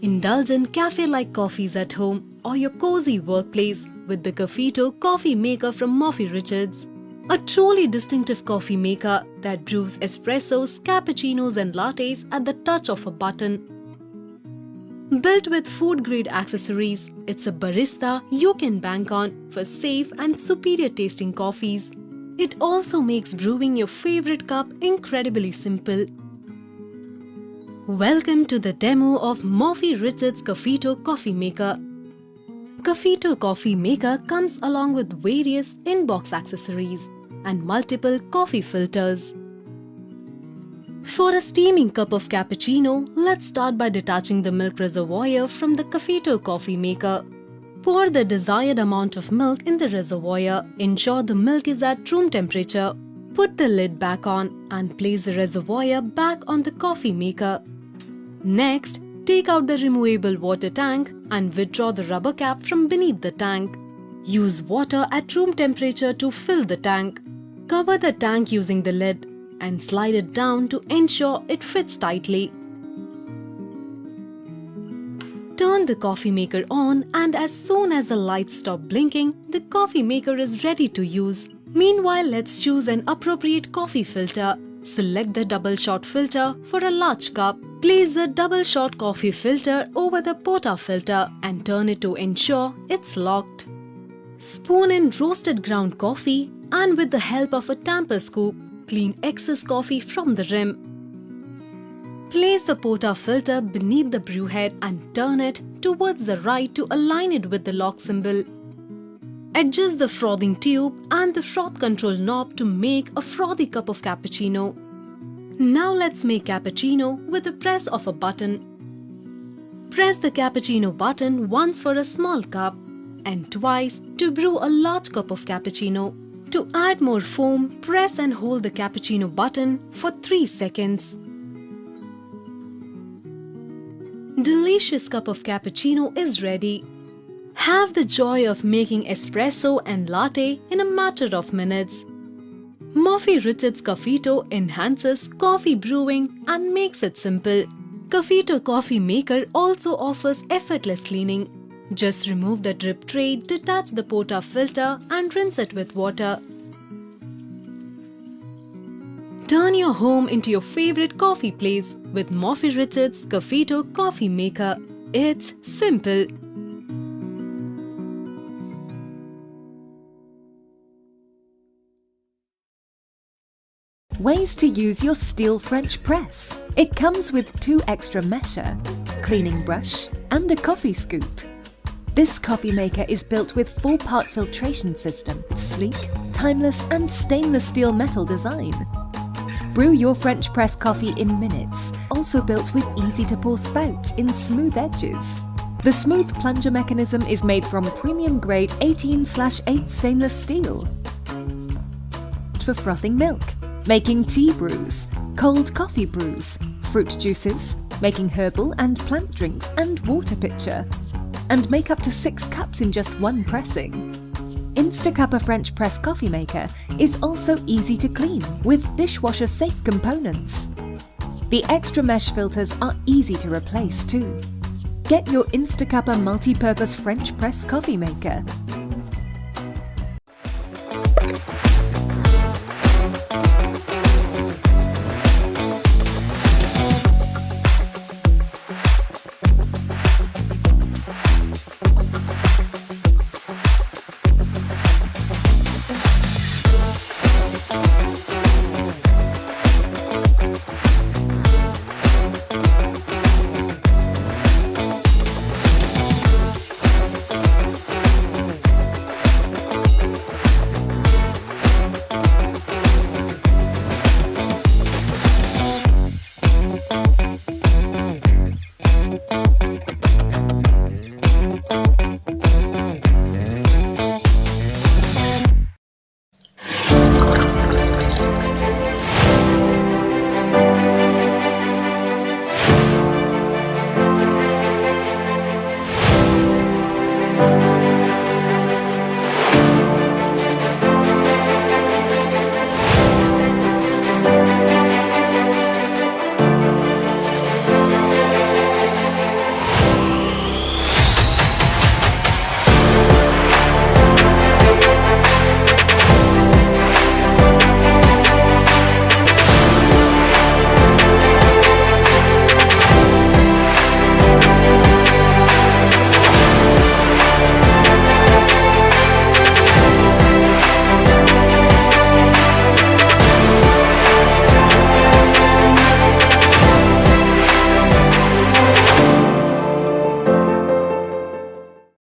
Indulge in cafe-like coffees at home or your cozy workplace with the Cafeto coffee maker from Murphy Richards. A truly distinctive coffee maker that brews espressos, cappuccinos and lattes at the touch of a button. Built with food-grade accessories, it's a barista you can bank on for safe and superior tasting coffees. It also makes brewing your favorite cup incredibly simple. Welcome to the demo of Murphy Richards Cafeto Coffee Maker. Cafeto Coffee Maker comes along with various in-box accessories and multiple coffee filters. For a steaming cup of cappuccino, let's start by detaching the milk reservoir from the Cafeto Coffee Maker. Pour the desired amount of milk in the reservoir. Ensure the milk is at room temperature. Put the lid back on and place the reservoir back on the coffee maker. Next, take out the removable water tank and withdraw the rubber cap from beneath the tank. Use water at room temperature to fill the tank. Cover the tank using the lid and slide it down to ensure it fits tightly. Turn the coffee maker on, and as soon as the lights stop blinking, the coffee maker is ready to use. Meanwhile, let's choose an appropriate coffee filter. Select the double shot filter for a large cup. Place the double shot coffee filter over the porta filter and turn it to ensure it's locked. Spoon in roasted ground coffee and with the help of a tamper scoop, clean excess coffee from the rim. Place the porta filter beneath the brew head and turn it towards the right to align it with the lock symbol. Adjust the frothing tube and the froth control knob to make a frothy cup of cappuccino. Now let's make cappuccino with the press of a button. Press the cappuccino button once for a small cup and twice to brew a large cup of cappuccino. To add more foam, press and hold the cappuccino button for 3 seconds. Delicious cup of cappuccino is ready. Have the joy of making espresso and latte in a matter of minutes. Murphy Richards Cafeto enhances coffee brewing and makes it simple. Cafeto Coffee Maker also offers effortless cleaning. Just remove the drip tray, detach the porta filter and rinse it with water. Turn your home into your favorite coffee place with Murphy Richards Cafeto Coffee Maker. It's simple. Ways to use your steel French press. It comes with 2 extra measure, cleaning brush and a coffee scoop. This coffee maker is built with 4-part filtration system, sleek, timeless and stainless steel metal design. Brew your French press coffee in minutes, also built with easy to pour spout in smooth edges. The smooth plunger mechanism is made from premium grade 18/8 stainless steel. For frothing milk, making tea brews, cold coffee brews, fruit juices, making herbal and plant drinks and water pitcher, and make up to 6 cups in just 1 pressing. Instacuppa French press coffee maker is also easy to clean with dishwasher safe components. The extra mesh filters are easy to replace too. Get your Instacuppa multi-purpose French press coffee maker